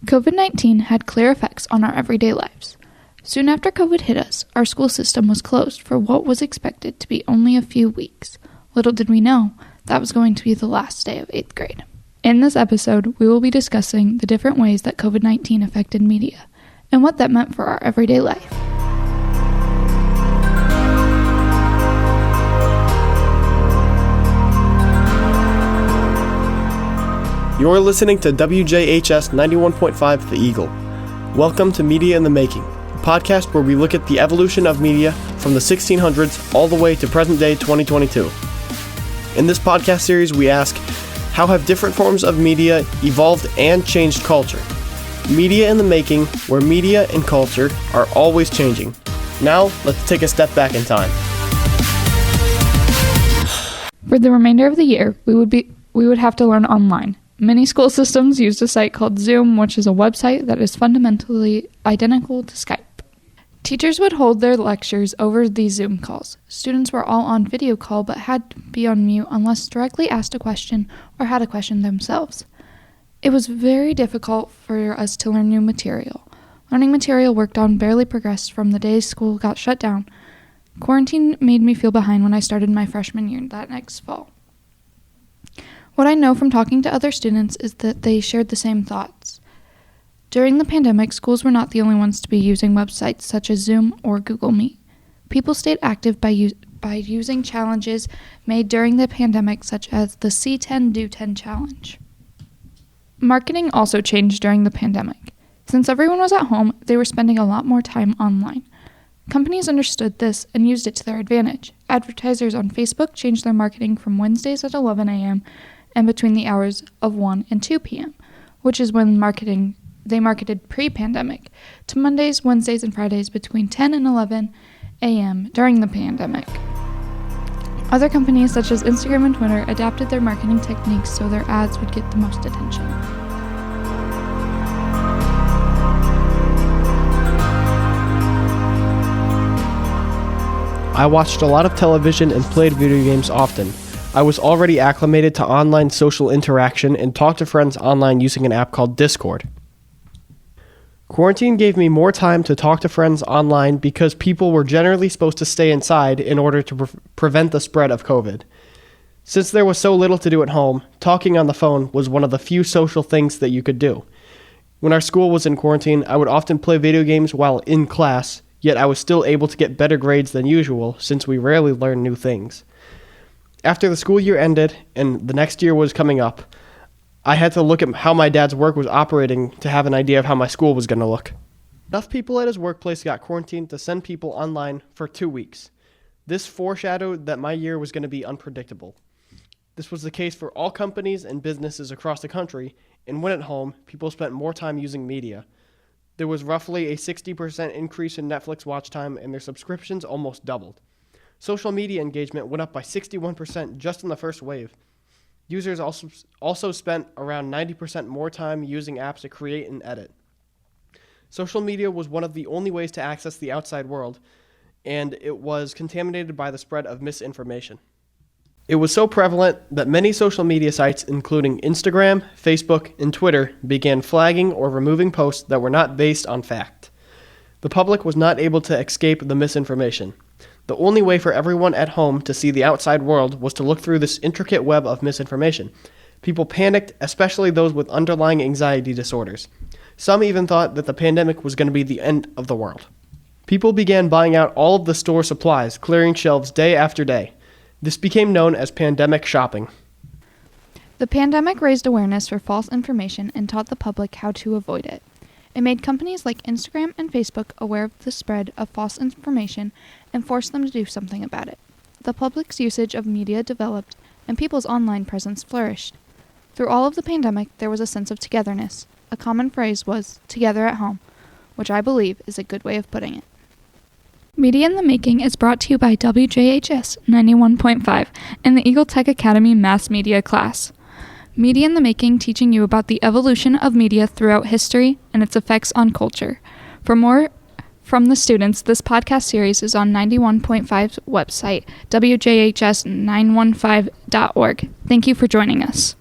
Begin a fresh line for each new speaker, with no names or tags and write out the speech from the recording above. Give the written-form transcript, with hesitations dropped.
COVID-19 had clear effects on our everyday lives. Soon after COVID hit us, our school system was closed for what was expected to be only a few weeks. Little did we know, that was going to be the last day of 8th grade. In this episode, we will be discussing the different ways that COVID-19 affected media, and what that meant for our everyday life.
You're listening to WJHS 91.5 The Eagle. Welcome to Media in the Making, a podcast where we look at the evolution of media from the 1600s all the way to present day 2022. In this podcast series, we ask, how have different forms of media evolved and changed culture? Media in the Making, where media and culture are always changing. Now, let's take a step back in time.
For the remainder of the year, we would have to learn online. Many school systems used a site called Zoom, which is a website that is fundamentally identical to Skype. Teachers would hold their lectures over these Zoom calls. Students were all on video call but had to be on mute unless directly asked a question or had a question themselves. It was very difficult for us to learn new material. Learning material worked on barely progressed from the day school got shut down. Quarantine made me feel behind when I started my freshman year that next fall. What I know from talking to other students is that they shared the same thoughts. During the pandemic, schools were not the only ones to be using websites such as Zoom or Google Meet. People stayed active by using challenges made during the pandemic, such as the C10 Do 10 challenge. Marketing also changed during the pandemic. Since everyone was at home, they were spending a lot more time online. Companies understood this and used it to their advantage. Advertisers on Facebook changed their marketing from Wednesdays at 11 a.m. and between the hours of 1 and 2 p.m., which is when they marketed pre-pandemic, to Mondays, Wednesdays, and Fridays between 10 and 11 a.m. during the pandemic. Other companies such as Instagram and Twitter adapted their marketing techniques so their ads would get the most attention.
I watched a lot of television and played video games often. I was already acclimated to online social interaction and talked to friends online using an app called Discord. Quarantine gave me more time to talk to friends online because people were generally supposed to stay inside in order to prevent the spread of COVID. Since there was so little to do at home, talking on the phone was one of the few social things that you could do. When our school was in quarantine, I would often play video games while in class, yet I was still able to get better grades than usual since we rarely learned new things. After the school year ended and the next year was coming up, I had to look at how my dad's work was operating to have an idea of how my school was going to look. Enough people at his workplace got quarantined to send people online for 2 weeks. This foreshadowed that my year was going to be unpredictable. This was the case for all companies and businesses across the country, and when at home, people spent more time using media. There was roughly a 60% increase in Netflix watch time, and their subscriptions almost doubled. Social media engagement went up by 61% just in the first wave. Users also spent around 90% more time using apps to create and edit. Social media was one of the only ways to access the outside world, and it was contaminated by the spread of misinformation. It was so prevalent that many social media sites, including Instagram, Facebook, and Twitter, began flagging or removing posts that were not based on fact. The public was not able to escape the misinformation. The only way for everyone at home to see the outside world was to look through this intricate web of misinformation. People panicked, especially those with underlying anxiety disorders. Some even thought that the pandemic was going to be the end of the world. People began buying out all of the store supplies, clearing shelves day after day. This became known as pandemic shopping.
The pandemic raised awareness for false information and taught the public how to avoid it. It made companies like Instagram and Facebook aware of the spread of false information and forced them to do something about it. The public's usage of media developed, and people's online presence flourished. Through all of the pandemic, there was a sense of togetherness. A common phrase was, "together at home," which I believe is a good way of putting it. Media in the Making is brought to you by WJHS 91.5 and the Eagle Tech Academy Mass Media class. Media in the Making, teaching you about the evolution of media throughout history and its effects on culture. For more from the students, this podcast series is on 91.5's website, WJHS915.org. Thank you for joining us.